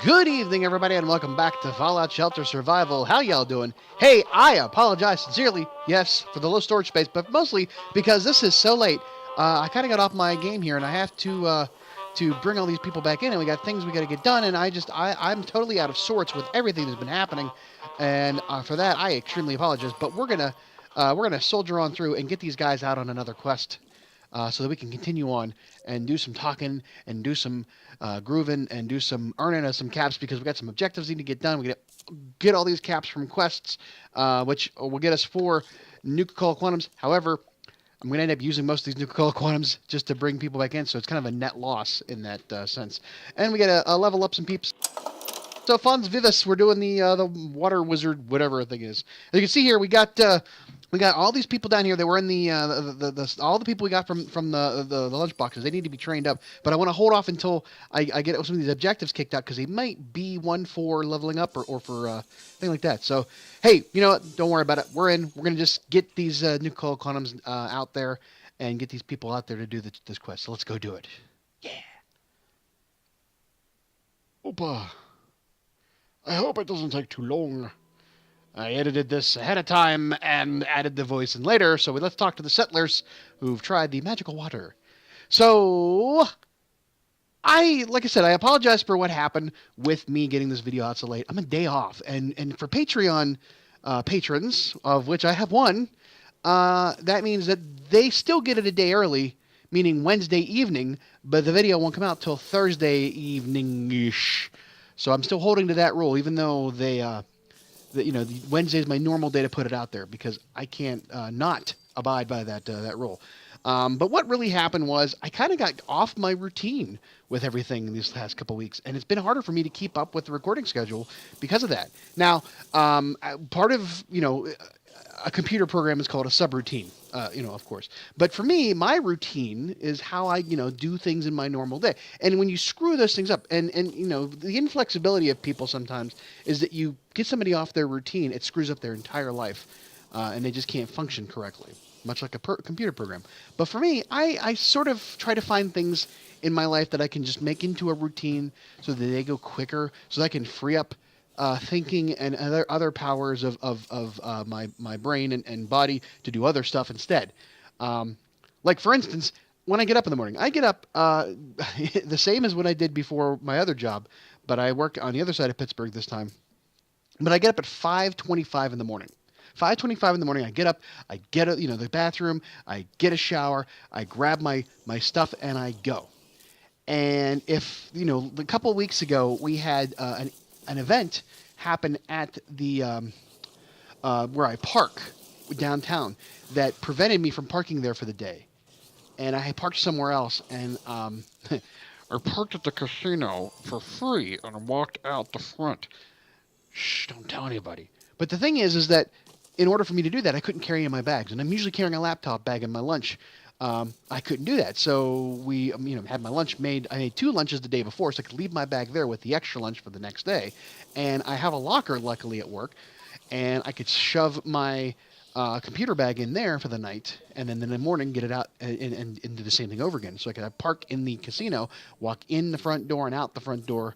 Good evening, everybody, and welcome back to Fallout Shelter Survival. How y'all doing? Hey, I apologize sincerely, yes, for the low storage space, but mostly because this is so late. I kind of got off my game here, and I have to bring all these people back in, and we got things we got to get done, and I'm totally out of sorts with everything that's been happening, and for that I extremely apologize. But we're gonna soldier on through and get these guys out on another quest so that we can continue on and do some talking and do some grooving and do some earning us some caps because we got some objectives need to get done. We get all these caps from quests, which will get us 4 Nuka-Cola Quantums. However, I'm going to end up using most of these Nuka-Cola Quantums just to bring people back in, so it's kind of a net loss in that sense. And we get a level up some peeps. So Fons Vivus, we're doing the water wizard, whatever the thing is. As you can see here, we got all these people down here that were in all the people we got from the lunchboxes. They need to be trained up, but I want to hold off until I get some of these objectives kicked out because they might be one for leveling up or for thing like that. So hey, you know what? Don't worry about it. We're in. We're gonna just get these Nuka-Cola Quantums out there and get these people out there to do this quest. So let's go do it. Yeah. Opa. I hope it doesn't take too long. I edited this ahead of time and added the voice in later, so let's talk to the settlers who've tried the magical water. So, like I said, I apologize for what happened with me getting this video out so late. I'm a day off, and for Patreon patrons, of which I have one, that means that they still get it a day early, meaning Wednesday evening, but the video won't come out till Thursday evening-ish. So I'm still holding to that rule, even though Wednesday is my normal day to put it out there because I can't not abide by that rule. But what really happened was I kind of got off my routine with everything these last couple weeks, and it's been harder for me to keep up with the recording schedule because of that. Now, part of a computer program is called a subroutine, of course. But for me, my routine is how I, do things in my normal day. And when you screw those things up, and the inflexibility of people sometimes is that you get somebody off their routine, it screws up their entire life, and they just can't function correctly, much like a computer program. But for me, I sort of try to find things in my life that I can just make into a routine so that they go quicker, so that I can free up thinking and other powers of my brain and body to do other stuff instead. Like for instance, when I get up in the morning, I get up the same as what I did before my other job, but I work on the other side of Pittsburgh this time. But I get up at 5:25 in the morning. 5:25 in the morning, I get up, I get the bathroom, I get a shower, I grab my stuff, and I go. And if a couple of weeks ago we had an event happen at the where I park downtown that prevented me from parking there for the day, and I parked somewhere else, and I parked at the casino for free and walked out the front. Shh! Don't tell anybody. But the thing is that in order for me to do that, I couldn't carry in my bags, and I'm usually carrying a laptop bag in my lunch. I couldn't do that, so we, had my lunch made. I made 2 lunches the day before, so I could leave my bag there with the extra lunch for the next day. And I have a locker, luckily, at work, and I could shove my computer bag in there for the night, and then in the morning get it out and do the same thing over again. So I could park in the casino, walk in the front door and out the front door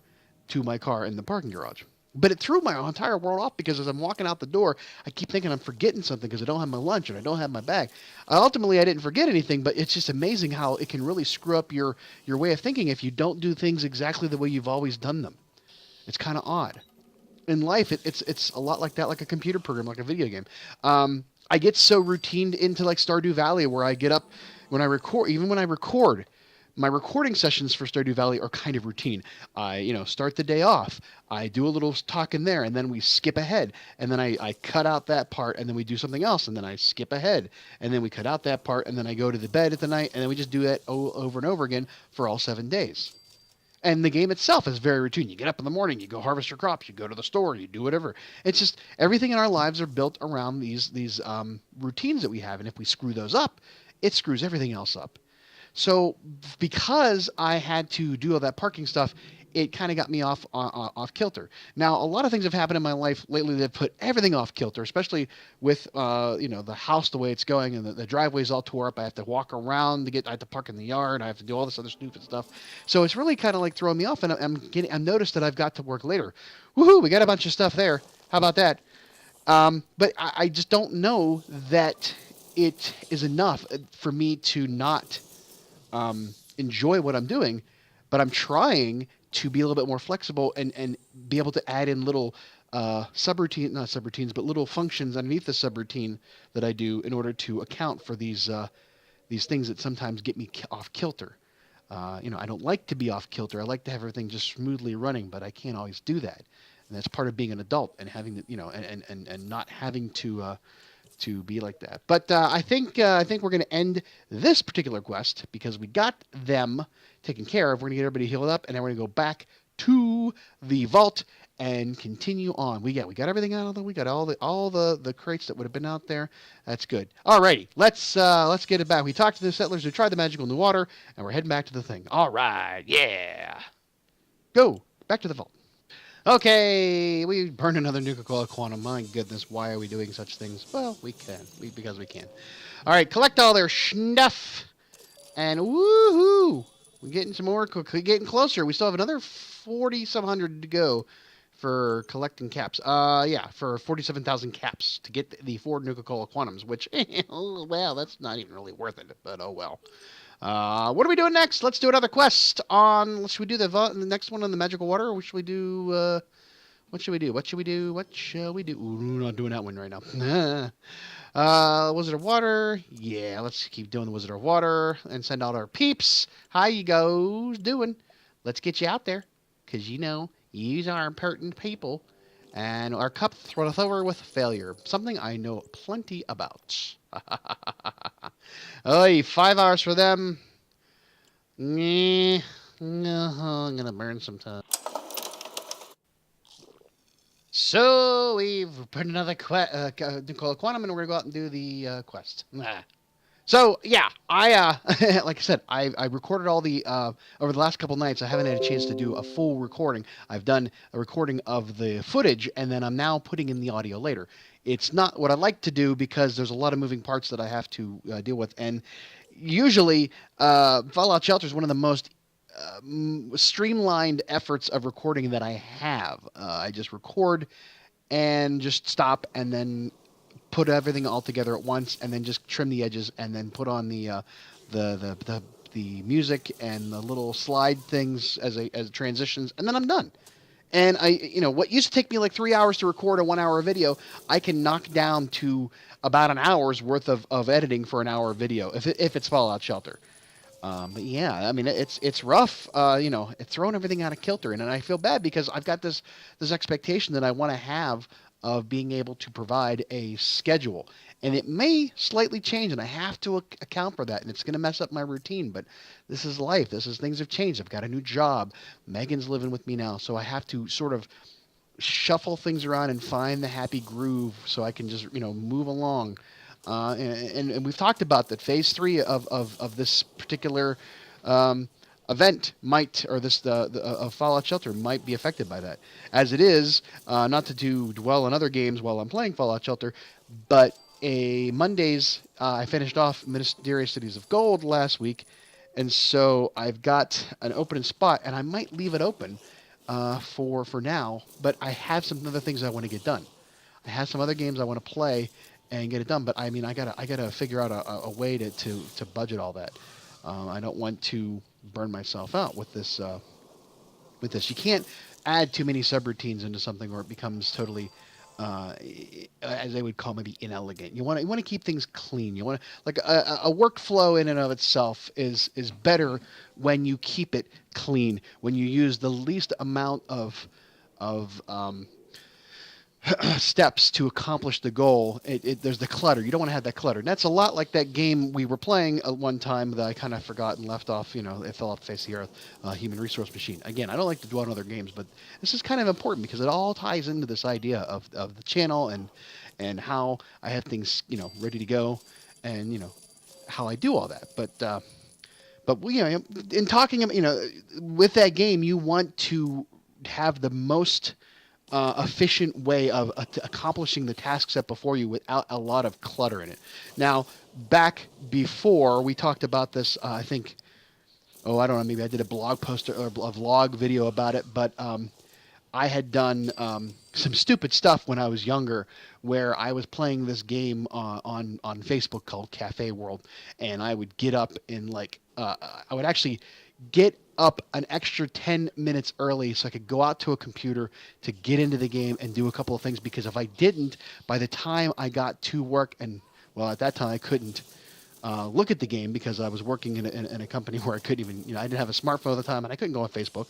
to my car in the parking garage. But it threw my entire world off because as I'm walking out the door, I keep thinking I'm forgetting something because I don't have my lunch and I don't have my bag. Ultimately, I didn't forget anything, but it's just amazing how it can really screw up your way of thinking if you don't do things exactly the way you've always done them. It's kind of odd. In life, it's a lot like that, like a computer program, like a video game. I get so routined into like Stardew Valley where I get up when I record, even when I record. My recording sessions for Stardew Valley are kind of routine. I, start the day off. I do a little talk in there, and then we skip ahead. And then I cut out that part, and then we do something else, and then I skip ahead. And then we cut out that part, and then I go to the bed at the night, and then we just do that over and over again for all 7 days. And the game itself is very routine. You get up in the morning, you go harvest your crops, you go to the store, you do whatever. It's just everything in our lives are built around these routines that we have, and if we screw those up, it screws everything else up. So because I had to do all that parking stuff, it kind of got me off kilter. Now, a lot of things have happened in my life lately that put everything off kilter, especially with the house the way it's going, and the driveway's all tore up. I have to walk around to get. I have to park in the yard. I have to do all this other stupid stuff. So it's really kind of like throwing me off, and I'm noticed that I've got to work later. Woohoo! We got a bunch of stuff there. How about that? But I just don't know that it is enough for me to not enjoy what I'm doing, but I'm trying to be a little bit more flexible and be able to add in little subroutine, not subroutines, but little functions underneath the subroutine that I do in order to account for these things that sometimes get me off kilter. I don't like to be off kilter. I like to have everything just smoothly running, but I can't always do that. And that's part of being an adult and having to, and not having to be like that. But I think we're going to end this particular quest because we got them taken care of. We're going to get everybody healed up, and then we're going to go back to the vault and continue on. We got everything out of the. We got all the crates that would have been out there. That's good. Alrighty, let's get it back. We talked to the settlers who tried the magical new water, and we're heading back to the thing. All right, yeah. Go back to the vault. Okay, we burned another Nuka-Cola Quantum. My goodness, why are we doing such things? Well, we can. Because we can. All right, collect all their stuff. And woohoo! We're getting some more. Getting closer. We still have another 40-some hundred to go for collecting caps. For 47,000 caps to get the 4 Nuka-Cola Quantums, which, well, that's not even really worth it, but oh well. What are we doing next? Let's do another quest on. Should we do the next one on the magical water, or should we do? What should we do? Ooh, we're not doing that one right now. Wizard of Water. Yeah, let's keep doing the Wizard of Water and send out our peeps. How you goes doing? Let's get you out there, cause yous are important people, and our cup runneth over with failure. Something I know plenty about. Oh, 5 hours for them. I'm gonna burn some time. So we've put another Nuka-Cola Quantum, and we're gonna go out and do the quest. So yeah, I like I said, I recorded all the over the last couple nights. I haven't had a chance to do a full recording. I've done a recording of the footage, and then I'm now putting in the audio later. It's not what I like to do because there's a lot of moving parts that I have to deal with, and usually Fallout Shelter is one of the most streamlined efforts of recording that I have. I just record and just stop, and then put everything all together at once, and then just trim the edges, and then put on the music and the little slide things as transitions, and then I'm done. And what used to take me like 3 hours to record a 1 hour video, I can knock down to about an hour's worth of editing for an hour video if it's Fallout Shelter. But yeah, I mean it's rough. It's throwing everything out of kilter, and I feel bad because I've got this expectation that I want to have of being able to provide a schedule, and it may slightly change, and I have to account for that, and it's going to mess up my routine. But this is life. Things have changed. I've got a new job. Megan's living with me now, so I have to sort of shuffle things around and find the happy groove so I can just move along. And we've talked about that phase 3 of this particular event might, or this the Fallout Shelter might be affected by that. As it is, not to dwell on other games while I'm playing Fallout Shelter, but Mondays I finished off Mysterious Cities of Gold last week, and so I've got an open spot, and I might leave it open for now. But I have some other things I want to get done. I have some other games I want to play and get it done. But I mean, I gotta figure out a way to budget all that. I don't want to burn myself out with this. You can't add too many subroutines into something, or it becomes totally, as they would call, maybe inelegant. You want to keep things clean. You want to, like a workflow in and of itself is better when you keep it clean. When you use the least amount of steps to accomplish the goal. There's the clutter. You don't want to have that clutter. And that's a lot like that game we were playing at one time that I kind of forgot and left off. It fell off the face of the earth. Human Resource Machine. Again, I don't like to dwell on other games, but this is kind of important because it all ties into this idea of the channel and how I have things ready to go, and how I do all that. But But in talking, with that game, you want to have the most efficient way of accomplishing the task set before you without a lot of clutter in it. Now, back before we talked about this, I think, I don't know, maybe I did a blog post or a vlog video about it, but I had done some stupid stuff when I was younger, where I was playing this game on Facebook called Cafe World, and I would get up in I would actually get up an extra 10 minutes early so I could go out to a computer to get into the game and do a couple of things, because if I didn't, by the time I got to work, and well, at that time I couldn't look at the game because I was working in a company where I couldn't even, I didn't have a smartphone at the time, and I couldn't go on Facebook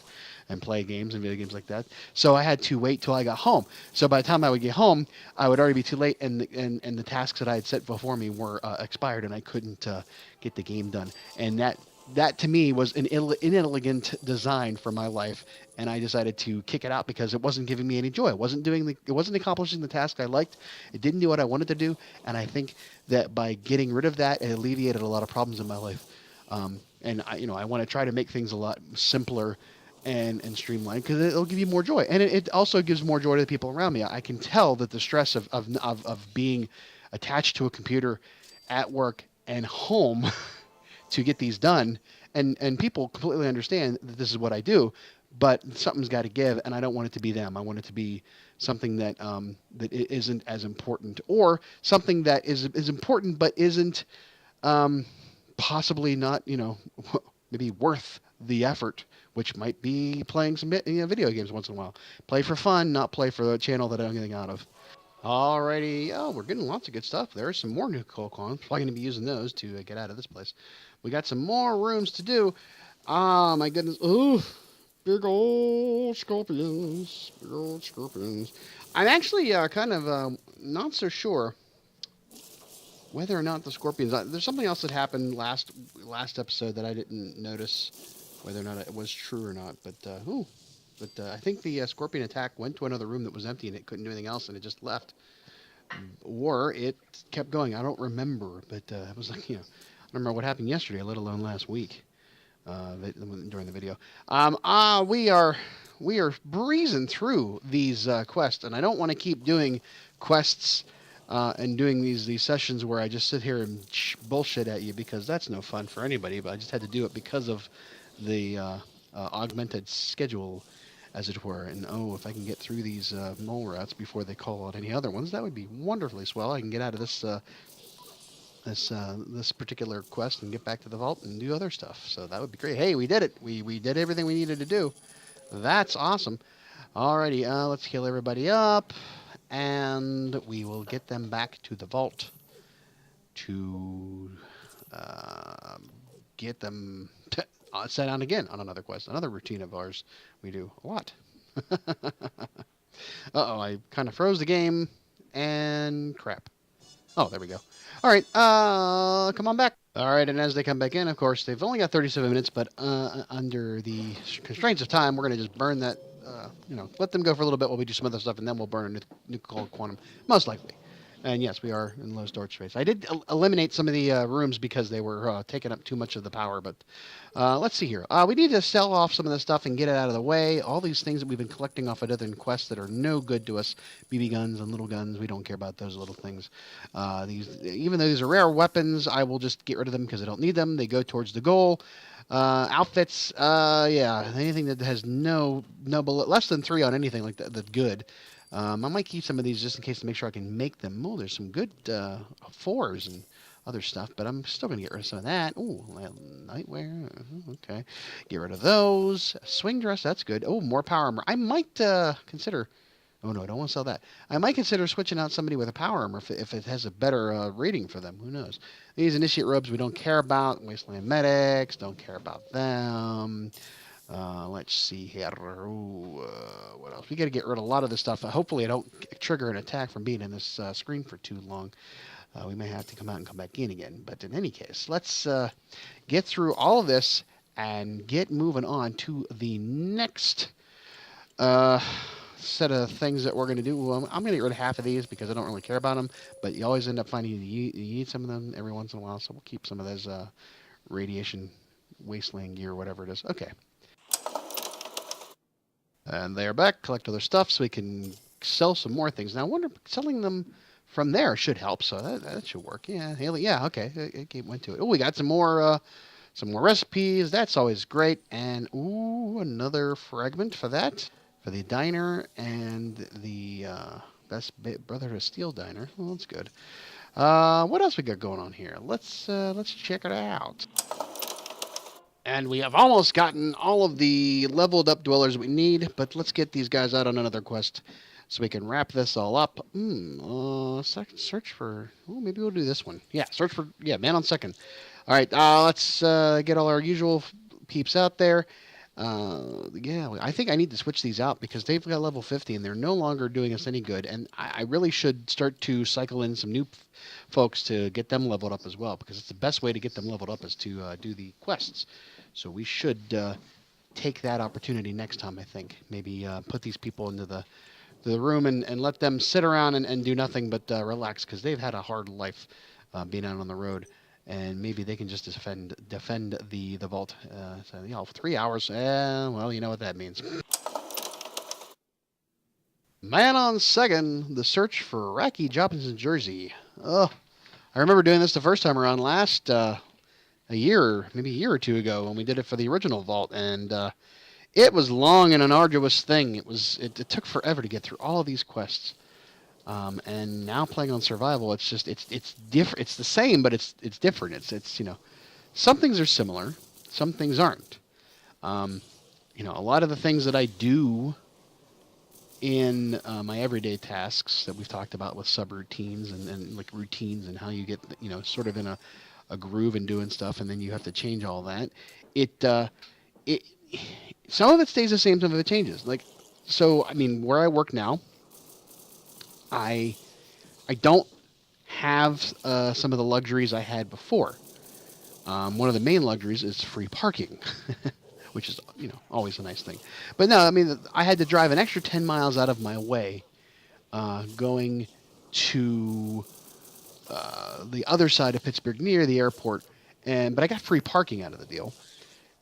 and play games and video games like that. So I had to wait till I got home. So by the time I would get home, I would already be too late, and the tasks that I had set before me were expired, and I couldn't get the game done. And that to me was an inelegant design for my life, and I decided to kick it out because it wasn't giving me any joy. It wasn't accomplishing the task I liked. It didn't do what I wanted to do, and I think that by getting rid of that, it alleviated a lot of problems in my life. And I want to try to make things a lot simpler and streamlined, because it'll give you more joy, and it also gives more joy to the people around me. I can tell that the stress of being attached to a computer at work and home to get these done, and people completely understand that this is what I do, but something's got to give, and I don't want it to be them. I want it to be something that that isn't as important, or something that is important but isn't possibly not maybe worth the effort, which might be playing some video games once in a while. Play for fun, not play for the channel that I'm getting out of. Alrighty, we're getting lots of good stuff. There's some more new coal columns. Probably going to be using those to get out of this place. We got some more rooms to do. Ah, my goodness. Ooh, big old scorpions. Big old scorpions. I'm actually kind of not so sure whether or not the scorpions... there's something else that happened last episode that I didn't notice whether or not it was true or not. But, I think the scorpion attack went to another room that was empty and it couldn't do anything else and it just left. Or it kept going. I don't remember, but it was like, I don't remember what happened yesterday, let alone last week during the video. We are breezing through these quests, and I don't want to keep doing quests and doing these sessions where I just sit here and bullshit at you, because that's no fun for anybody, but I just had to do it because of the augmented schedule, as it were. And if I can get through these mole rats before they call out any other ones, that would be wonderfully swell. I can get out of this this particular quest and get back to the vault and do other stuff. So that would be great. Hey, we did it. We did everything we needed to do. That's awesome. Alrighty, let's heal everybody up, and we will get them back to the vault to get them set on again on another quest, another routine of ours. We do a lot. Uh-oh, I kind of froze the game, and crap. Oh, there we go. All right, come on back. All right, and as they come back in, of course, they've only got 37 minutes, but under the constraints of time, we're going to just burn that, let them go for a little bit while we do some other stuff, and then we'll burn a new cold quantum, most likely. And yes, we are in low storage space. I did eliminate some of the rooms because they were taking up too much of the power, but let's see here. We need to sell off some of this stuff and get it out of the way. All these things that we've been collecting off of other quests that are no good to us. BB guns and little guns, we don't care about those little things. Even though these are rare weapons, I will just get rid of them because I don't need them. They go towards the goal. Outfits, yeah, anything that has no bullet, less than 3 on anything like that, that's good. I might keep some of these just in case to make sure I can make them. Oh, there's some good 4s and other stuff, but I'm still going to get rid of some of that. Oh, nightwear. Okay. Get rid of those. Swing dress, that's good. Oh, more power armor. I might consider... Oh, no, I don't want to sell that. I might consider switching out somebody with a power armor if it has a better rating for them. Who knows? These initiate robes we don't care about. Wasteland medics, don't care about them. Let's see here. What else? We got to get rid of a lot of this stuff. Hopefully I don't trigger an attack from being in this screen for too long. We may have to come out and come back in again. But in any case, let's get through all of this and get moving on to the next set of things that we're going to do. Well, I'm going to get rid of half of these because I don't really care about them. But you always end up finding you need some of them every once in a while. So we'll keep some of those radiation wasteland gear, whatever it is. Okay. And they're back. Collect other stuff so we can sell some more things. Now, I wonder, selling them from there should help. So that should work. Yeah, Haley. Yeah, okay. It went to it. Oh, we got some more recipes. That's always great. And ooh, another fragment for that. For the diner and the best brother of steel diner. Well, that's good. What else we got going on here? Let's check it out. And we have almost gotten all of the leveled up dwellers we need, but let's get these guys out on another quest so we can wrap this all up. Search for... Oh, maybe we'll do this one. Yeah, search for... Yeah, man on second. All right, let's get all our usual peeps out there. Yeah, I think I need to switch these out because they've got level 50 and they're no longer doing us any good. And I really should start to cycle in some new folks to get them leveled up as well, because it's the best way to get them leveled up is to do the quests. So we should take that opportunity next time, I think. Maybe put these people into the room and let them sit around and do nothing but relax, because they've had a hard life being out on the road. And maybe they can just defend the vault. So, 3 hours. Well, you know what that means. Man on second, the search for Racky Jobbins, Jersey. Oh, I remember doing this the first time around last maybe a year or two ago when we did it for the original vault, and it was long and an arduous thing. It took forever to get through all of these quests. And now playing on survival, it's different. It's the same, but it's different. It's some things are similar, some things aren't. A lot of the things that I do in my everyday tasks that we've talked about with subroutines and like routines and how you get sort of in a groove and doing stuff, and then you have to change all that. Some of it stays the same, some of it changes. Like, so I mean, where I work now, I don't have some of the luxuries I had before. One of the main luxuries is free parking, which is always a nice thing. But no, I mean, I had to drive an extra 10 miles out of my way going to the other side of Pittsburgh near the airport, but I got free parking out of the deal.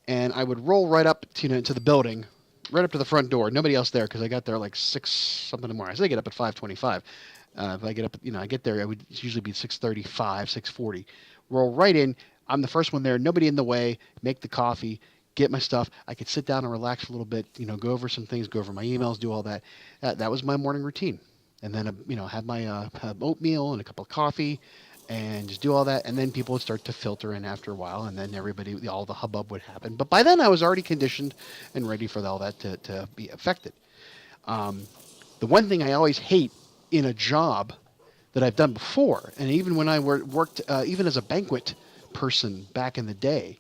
And I would roll right up to the building, right up to the front door. Nobody else there because I got there like 6 something in the morning. I said I get up at 5:25. If I get up, I get there, it would usually be 6:35, 6:40. Roll right in. I'm the first one there. Nobody in the way. Make the coffee. Get my stuff. I could sit down and relax a little bit. Go over some things. Go over my emails. Do all that. That was my morning routine. And then have my oatmeal and a cup of coffee, and just do all that. And then people would start to filter in after a while, and then all the hubbub would happen. But by then I was already conditioned and ready for all that to be affected. The one thing I always hate in a job that I've done before, and even when I worked even as a banquet person back in the day,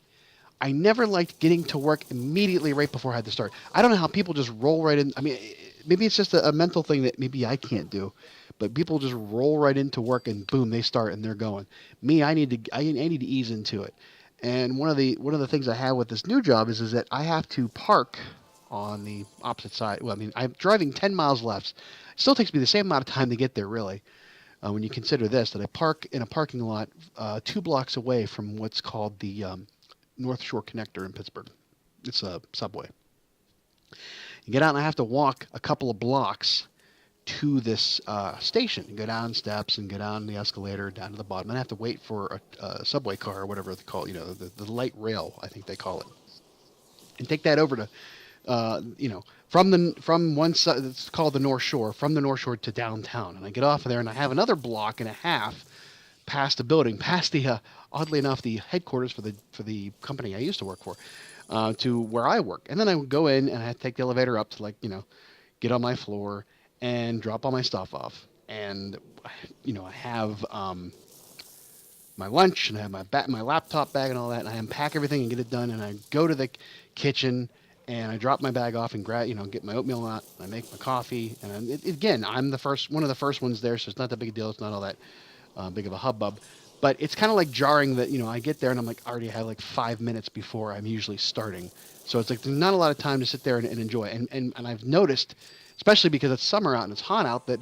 I never liked getting to work immediately right before I had to start. I don't know how people just roll right in. I mean, maybe it's just a mental thing that maybe I can't do, but people just roll right into work and boom, they start and they're going. Me, I need to ease into it. And one of the things I have with this new job is that I have to park on the opposite side. Well, I mean, I'm driving 10 miles left. It still takes me the same amount of time to get there, really. When you consider this, that I park in a parking lot 2 blocks away from what's called the North Shore Connector in Pittsburgh. It's a subway. You get out and I have to walk a couple of blocks to this station. Go down steps and go down the escalator down to the bottom. And I have to wait for a subway car or whatever they call it, the light rail, I think they call it. And take that over to, from one side, it's called the North Shore, from the North Shore to downtown. And I get off of there and I have another block and a half past the building, past the, oddly enough, the headquarters for the company I used to work for, to where I work. And then I would go in and I take the elevator up to get on my floor and drop all my stuff off. And, I have my lunch and I have my laptop bag and all that, and I unpack everything and get it done. And I go to the kitchen and I drop my bag off and get my oatmeal out. And I make my coffee. And again, I'm one of the first ones there, so it's not that big a deal. It's not all that big of a hubbub. But it's kind of like jarring that, I get there and I'm like, I already had like 5 minutes before I'm usually starting. So it's like there's not a lot of time to sit there and enjoy. And I've noticed, especially because it's summer out and it's hot out, that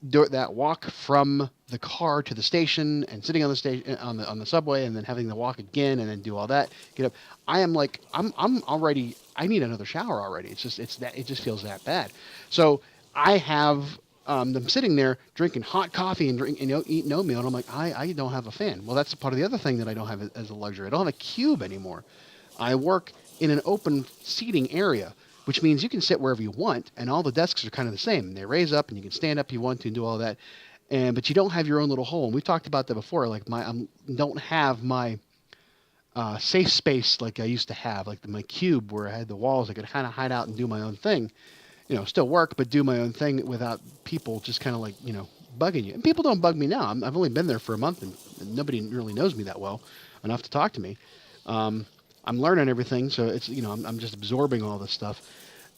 do that walk from the car to the station and sitting on the station on the subway and then having to walk again and then do all that, get up. I am like I'm already I need another shower already. It just feels that bad. So I have them sitting there drinking hot coffee and eating oatmeal, and I'm like I don't have a fan. Well, that's part of the other thing that I don't have as a luxury. I don't have a cube anymore. I work in an open seating area, which means you can sit wherever you want, and all the desks are kind of the same. They raise up, and you can stand up if you want to and do all that. But you don't have your own little hole. And we've talked about that before. Like don't have my safe space like I used to have, like my cube where I had the walls. I could kind of hide out and do my own thing. Still work, but do my own thing without people just kind of like, bugging you. And people don't bug me now. I've only been there for a month, and nobody really knows me that well enough to talk to me. I'm learning everything, so it's I'm just absorbing all this stuff,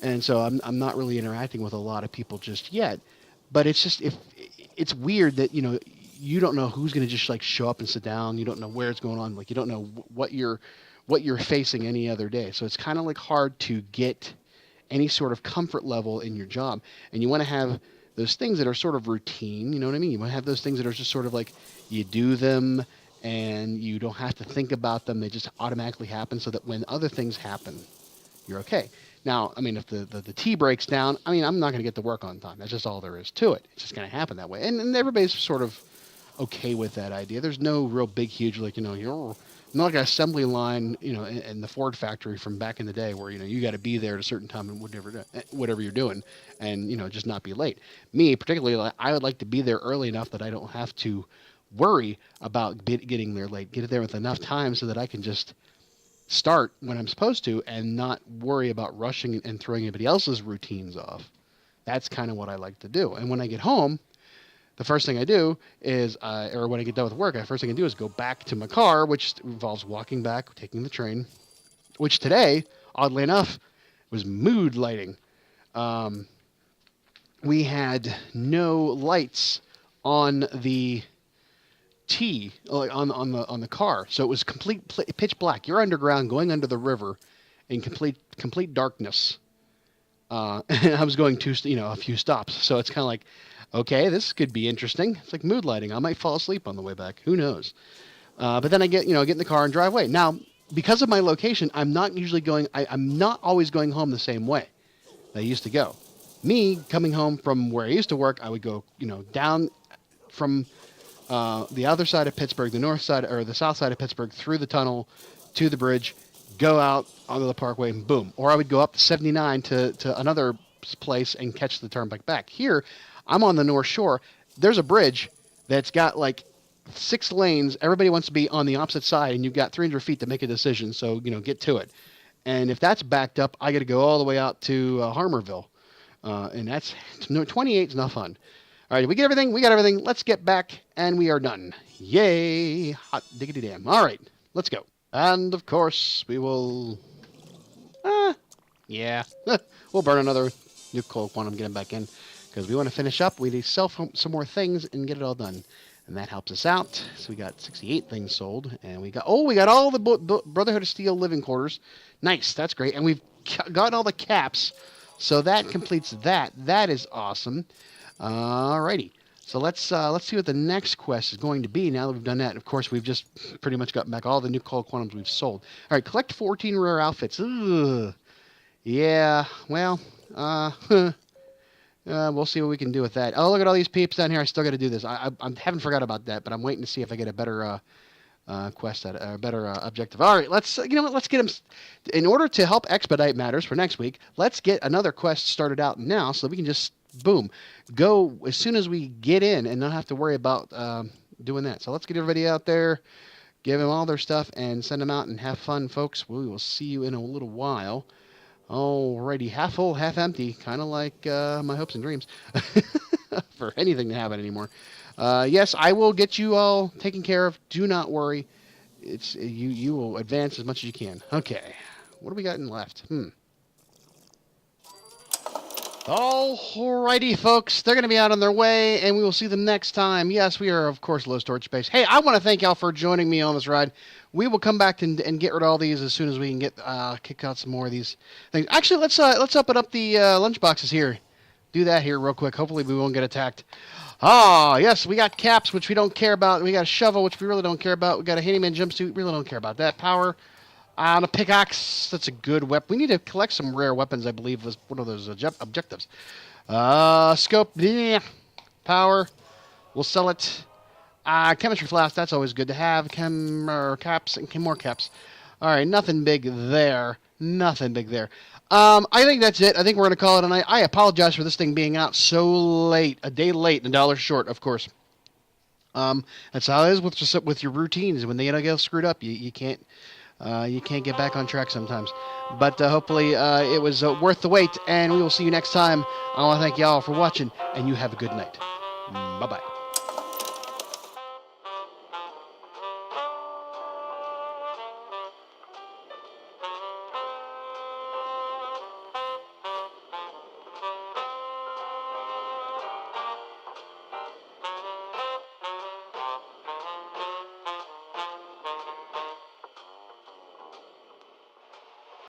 and so I'm not really interacting with a lot of people just yet. But it's just it's weird that you don't know who's going to just like show up and sit down. You don't know where it's going on. Like you don't know what you're facing any other day. So it's kind of like hard to get any sort of comfort level in your job, and you want to have those things that are sort of routine. You know what I mean? You want to have those things that are just sort of like you do them and you don't have to think about them. They just automatically happen so that when other things happen, you're okay. Now, I mean, if the tea breaks down, I mean, I'm not going to get to work on time. That's just all there is to it. It's just going to happen that way. And everybody's sort of okay with that idea. There's no real big, huge, like, you're not like an assembly line, in the Ford factory from back in the day where, you got to be there at a certain time and whatever you're doing and, just not be late. Me, particularly, I would like to be there early enough that I don't have to worry about getting there late. Get there with enough time so that I can just start when I'm supposed to and not worry about rushing and throwing anybody else's routines off. That's kind of what I like to do. And when I get home, the first thing I do is, or when I get done with work, the first thing I do is go back to my car, which involves walking back, taking the train, which today, oddly enough, was mood lighting. We had no lights on the on the car, so it was complete pitch black. You're underground, going under the river, in complete darkness. And I was going a few stops, so it's kind of like, okay, this could be interesting. It's like mood lighting. I might fall asleep on the way back. Who knows? But then I get in the car and drive away. Now, because of my location, I'm not always going home the same way that I used to go. Me coming home from where I used to work, I would go down from the other side of Pittsburgh, the north side or the south side of Pittsburgh, through the tunnel to the bridge, go out onto the parkway, and boom. Or I would go up to 79 to another place and catch the turnpike back. Here, I'm on the North Shore. There's a bridge that's got like 6 lanes. Everybody wants to be on the opposite side, and you've got 300 feet to make a decision. So, get to it. And if that's backed up, I got to go all the way out to Harmerville. And that's 28 is not fun. All right, we get everything. We got everything. Let's get back, and we are done. Yay! Hot diggity damn. All right, let's go. And of course, we will. Yeah, we'll burn another nuclear quantum, get him back in, because we want to finish up. We need to sell some more things and get it all done, and that helps us out. So we got 68 things sold, and we got all the Brotherhood of Steel living quarters. Nice, that's great, and we've gotten all the caps, so that completes that. That is awesome. Alrighty, so let's see what the next quest is going to be now that we've done that. And of course, we've just pretty much gotten back all the new cold quantums we've sold. All right, collect 14 rare outfits. Ugh. Yeah, well, we'll see what we can do with that. Oh, look at all these peeps down here. I still got to do this. I haven't forgot about that, but I'm waiting to see if I get a better quest at a better objective. All right, let's let's get them. In order to help expedite matters for next week, let's get another quest started out now so that we can just boom go as soon as we get in and not have to worry about doing that. So let's get everybody out there, give them all their stuff, and send them out and have fun, folks. We will see you in a little while. Alrighty, half full, half empty, kind of like my hopes and dreams for anything to happen anymore. Yes, I will get you all taken care of. Do not worry. It's you will advance as much as you can. Okay, what do we got in left? Alrighty, folks, they're going to be out on their way, and we will see them next time. Yes, we are, of course, low storage space. Hey, I want to thank y'all for joining me on this ride. We will come back and get rid of all these as soon as we can get kick out some more of these things. Actually, let's open up the lunchboxes here. do that here real quick. Hopefully we won't get attacked. Ah, yes, we got caps, which we don't care about. We got a shovel, which we really don't care about. We got a handyman jumpsuit. Really don't care about that. Power. A pickaxe. That's a good weapon. We need to collect some rare weapons, I believe, was one of those objectives. Scope. Yeah. Power. We'll sell it. Chemistry flask. That's always good to have. Caps and more caps. All right, nothing big there. Nothing big there. I think that's it. I think we're going to call it a night. I apologize for this thing being out so late. A day late and $1 short, of course. That's how it is with your routines. When they get screwed up, you can't get back on track sometimes. But hopefully it was worth the wait, and we will see you next time. I want to thank you all for watching, and you have a good night. Bye-bye.